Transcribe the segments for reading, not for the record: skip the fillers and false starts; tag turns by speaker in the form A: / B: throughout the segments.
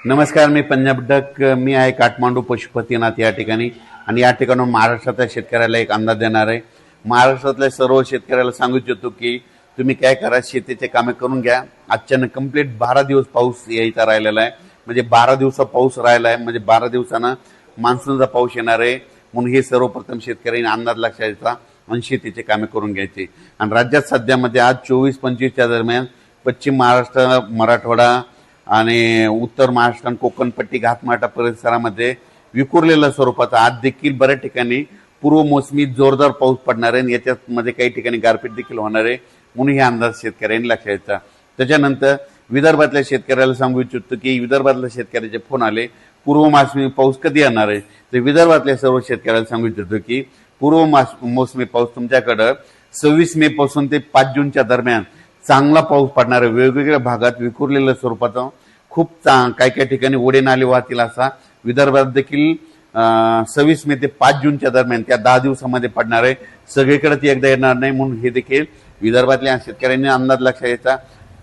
A: नमस्कार, मी पंजाब डक. मी आहे काठमांडू पशुपतीनाथ या ठिकाणी आणि या ठिकाणून महाराष्ट्रातल्या शेतकऱ्याला एक अंदाज देणार आहे. महाराष्ट्रातल्या सर्व शेतकऱ्याला सांगू इच्छितो की तुम्ही काय करा, शेतीचे कामे करून घ्या. आजच्यानं कंप्लीट 12 दिवस पाऊस यायचा राहिलेला आहे. म्हणजे 12 दिवसा पाऊस राहिला आहे, म्हणजे 12 दिवसानं मान्सूनचा पाऊस येणार आहे. म्हणून हे सर्वप्रथम शेतकऱ्यांनी अंदाज लक्षात घ्यायचा आणि शेतीचे कामे करून घ्यायचे. आणि राज्यात सध्यामध्ये आज 24-25च्या दरम्यान पश्चिम महाराष्ट्र, मराठवाडा आणि उत्तर महाराष्ट्र, कोकणपट्टी, घाटमाटा परिसरामध्ये विखुरलेल्या स्वरूपाचा आज देखील बऱ्याच ठिकाणी पूर्व मोसमी जोरदार पाऊस पडणार आहे. याच्यामध्ये काही ठिकाणी गारपीट देखील होणार आहे. म्हणून हे अंदाज शेतकऱ्यांनी लक्षात घ्यायचा. त्याच्यानंतर विदर्भातल्या शेतकऱ्याला सांगू इच्छितो की विदर्भातल्या शेतकऱ्याचे फोन आले, पूर्व मोसमी पाऊस कधी येणार आहे. तर विदर्भातल्या सर्व शेतकऱ्याला सांगू इच्छितो की पूर्व मोसमी पाऊस तुमच्याकडं 26 मे पासून ते 5 जूनच्या दरम्यान चांगला पाऊस पडणार आहे. वेगवेगळ्या भागात विखुरलेल्या स्वरूपाचा खूप काही काही ठिकाणी ओढे नाले वाहतील असा विदर्भात देखील 26 मे ते 5 जूनच्या दरम्यान त्या 10 दिवसामध्ये पडणार आहे. सगळीकडे ती एकदा येणार नाही. म्हणून हे देखील विदर्भातल्या शेतकऱ्यांनी अंदाज लक्षात घ्यायचा.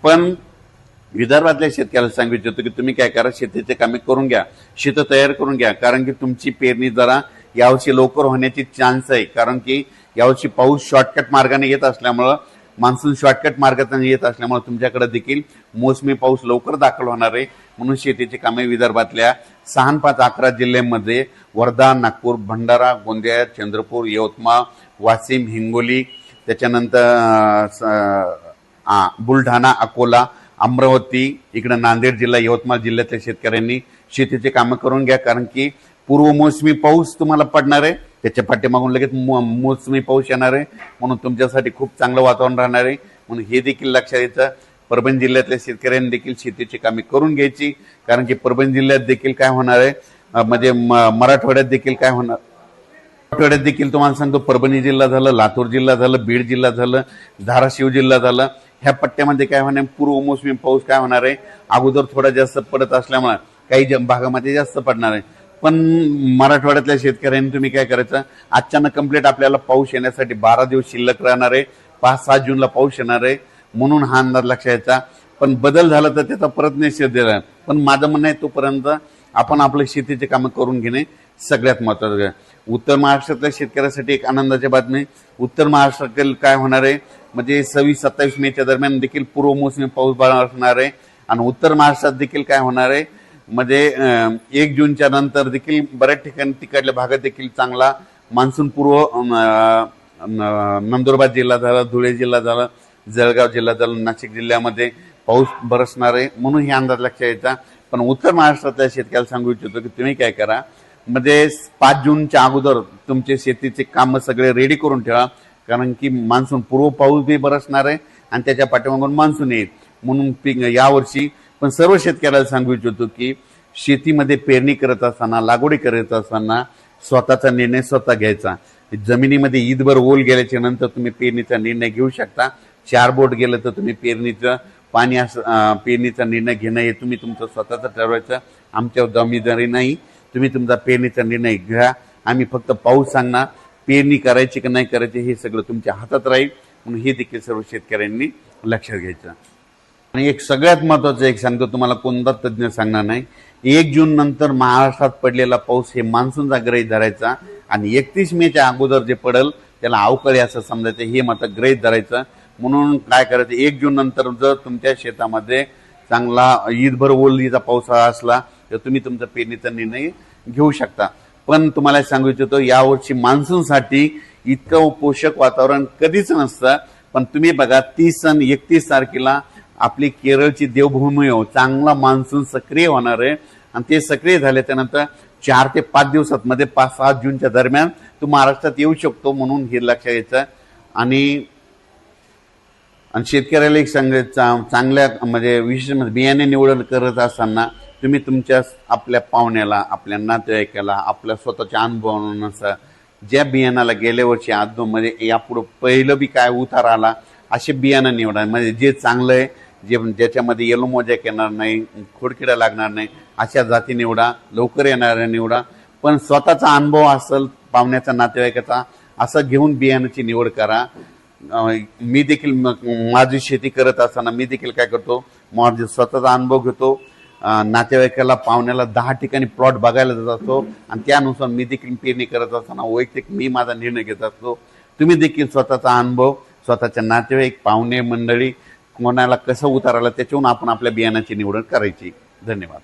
A: पण विदर्भातल्या शेतकऱ्याला सांगू इच्छितो की तुम्ही काय करा, शेतीचे कामे करून घ्या, शेत तयार करून घ्या. कारण की तुमची पेरणी जरा यावर्षी लवकर होण्याची चान्स आहे. कारण की यावर्षी पाऊस शॉर्टकट मार्गाने येत असल्यामुळं, मान्सून शॉर्टकट मार्गाने येत असल्यामुळे तुमच्याकडे देखील मोसमी पाऊस लवकर दाखल होणार आहे. म्हणून शेतीची कामे विदर्भातल्या 6, 5, 11 जिल्ह्यांमध्ये वर्धा, नागपूर, भंडारा, गोंदिया, चंद्रपूर, यवतमाळ, वाशिम, हिंगोली, त्याच्यानंतर बुलढाणा, अकोला, अमरावती, इकडे नांदेड जिल्हा, यवतमाळ जिल्ह्यातल्या शेतकऱ्यांनी शेतीचे कामं करून घ्या. कारण की पूर्व मोसमी पाऊस तुम्हाला पडणार आहे, त्याच्या पाठीमागून लगेच मोसमी पाऊस येणार आहे. म्हणून तुमच्यासाठी खूप चांगलं वातावरण राहणार आहे. म्हणून हे देखील लक्षात घ्यायचं. परभणी जिल्ह्यातल्या शेतकऱ्यांनी देखील शेतीची कामे करून घ्यायची. कारण की परभणी जिल्ह्यात देखील काय होणार आहे, म्हणजे मराठवाड्यात देखील काय होणार, मराठवाड्यात देखील तुम्हाला सांगतो, परभणी जिल्हा झालं, लातूर जिल्हा झालं, बीड जिल्हा झालं, धाराशिव जिल्हा झालं, ह्या पट्ट्यामध्ये काय होणार, पूर्व मोसमी पाऊस काय होणार आहे, अगोदर थोडा जास्त पडत असल्यामुळे काही भागामध्ये जास्त पडणार आहे. पण मराठवाड्यातल्या शेतकऱ्यांनी तुम्ही काय करायचं, अचानक कंप्लीट आपल्याला पाऊस येण्यासाठी 12 दिवस शिल्लक राहणार आहे. 5-7 जूनला पाऊस येणार आहे. म्हणून हा अंदाज लक्षात घ्यायचा. पण बदल झाला तर त्याचा परत निषेध दिला. पण माझं म्हणणं आहे, तोपर्यंत आपण आपल्या शेतीचे कामं करून घेणे सगळ्यात महत्वाचं आहे. उत्तर महाराष्ट्रातल्या शेतकऱ्यासाठी एक आनंदाची बातमी, उत्तर महाराष्ट्रातील काय होणार आहे, म्हणजे 26-27 मेच्या दरम्यान देखील पूर्व मोसमी पाऊस असणार आहे. आणि उत्तर महाराष्ट्रात देखील काय होणार आहे, म्हणजे 1 जूनच्या नंतर देखील बऱ्याच ठिकाणी तिकडल्या भागात देखील चांगला मान्सून पूर्व, नंदुरबार जिल्हा झाला, धुळे जिल्हा झाला, जळगाव जिल्हा झाला, नाशिक जिल्ह्यामध्ये पाऊस बरसणार आहे. म्हणून हे अंदाज लक्षात यायचा. पण उत्तर महाराष्ट्रातल्या शेतकऱ्याला सांगू इच्छितो की तुम्ही काय करा, म्हणजे 5 जूनच्या अगोदर तुमचे शेतीचे कामं सगळे रेडी करून ठेवा. कारण की मान्सून पूर्व पाऊस बी बरसणार आहे आणि त्याच्या पाठीमागून मान्सून येईल. म्हणून यावर्षी पण सर्व शेतकऱ्याला सांगू इच्छितो की शेतीमध्ये पेरणी करत असताना, लागवडी करत असताना स्वतःचा निर्णय स्वतः घ्यायचा. जमिनीमध्ये ईदभर ओल गेल्याच्या नंतर तुम्ही पेरणीचा निर्णय घेऊ शकता. 4 बोट गेलं तर तुम्ही पेरणीचं पाणी पेरणीचा निर्णय घेणं हे तुम्ही तुमचं स्वतःचं ठरवायचं. आमच्या जबाबदारी नाही. तुम्ही तुमचा पेरणीचा निर्णय घ्या. आम्ही फक्त पाऊस सांगणार, पेरणी करायची की नाही करायची हे सगळं तुमच्या हातात राहील. म्हणून हे देखील सर्व शेतकऱ्यांनी लक्षात घ्यायचं. आणि एक सगळ्यात महत्वाचं एक सांगतो तुम्हाला, कोणता तज्ज्ञ सांगणार नाही, 1 जून नंतर महाराष्ट्रात पडलेला पाऊस हे मान्सूनचा गृहीत धरायचा आणि 31 मेच्या अगोदर जे पडेल त्याला अवकाळी असं समजायचं, हे मात्र गृहीत धरायचं. म्हणून काय करायचं, 1 जून नंतर जर तुमच्या शेतामध्ये चांगला ईदभर ओलीचा पावसाळा असला तर तुम्ही तुमचा पेरणीचा निर्णय घेऊ शकता. पण तुम्हाला सांगू इच्छितो, यावर्षी मान्सूनसाठी इतकं पोषक वातावरण कधीच नसतं. पण तुम्ही बघा, 30 आणि 31 तारखेला आपली केरळची देवभूमी चांगला मान्सून सक्रिय होणार आहे. आणि ते सक्रिय झाल्याच्या नंतर 4 ते 5 दिवसात मध्ये 5-7 जूनच्या दरम्यान तो महाराष्ट्रात येऊ शकतो. म्हणून हे लक्षात घ्यायचं. आणि शेतकऱ्याला एक सांगायचं, चांगल्या म्हणजे विशेष बियाणे निवडण करत असताना तुम्ही तुमच्या आपल्या पाहुण्याला, आपल्या नातेवाईकाला, आपल्या स्वतःच्या अनुभवानुसार ज्या बियाणाला गेल्या वर्षी आदोमध्ये यापुढं पहिलं बी काय उतार आला असे बियाणं निवडा. म्हणजे जे चांगलं आहे, ज्याच्यामध्ये येलो मोजॅक येणार नाही, खोडकिडा लागणार नाही, अशा जाती निवडा. लवकर येणाऱ्या निवडा. पण स्वतःचा अनुभव असेल, पाहुण्याचा, नातेवाईकाचा, असं घेऊन बियाणाची निवड करा. मी देखील माझी शेती करत असताना मी देखील काय करतो, माझा स्वतःचा अनुभव घेतो नातेवाईकाला पाहुण्याला 10 ठिकाणी प्लॉट बघायला जात असतो आणि त्यानुसार मी देखील पेरणी करत असताना वैयक्तिक मी माझा निर्णय घेत असतो. तुम्ही देखील स्वतःचा अनुभव, स्वतःच्या नातेवाईक, पाहुणे मंडळी कोणाला कसं उतारायला त्याच्यावरून आपण आपल्या बियाणाची निवड करायची. धन्यवाद.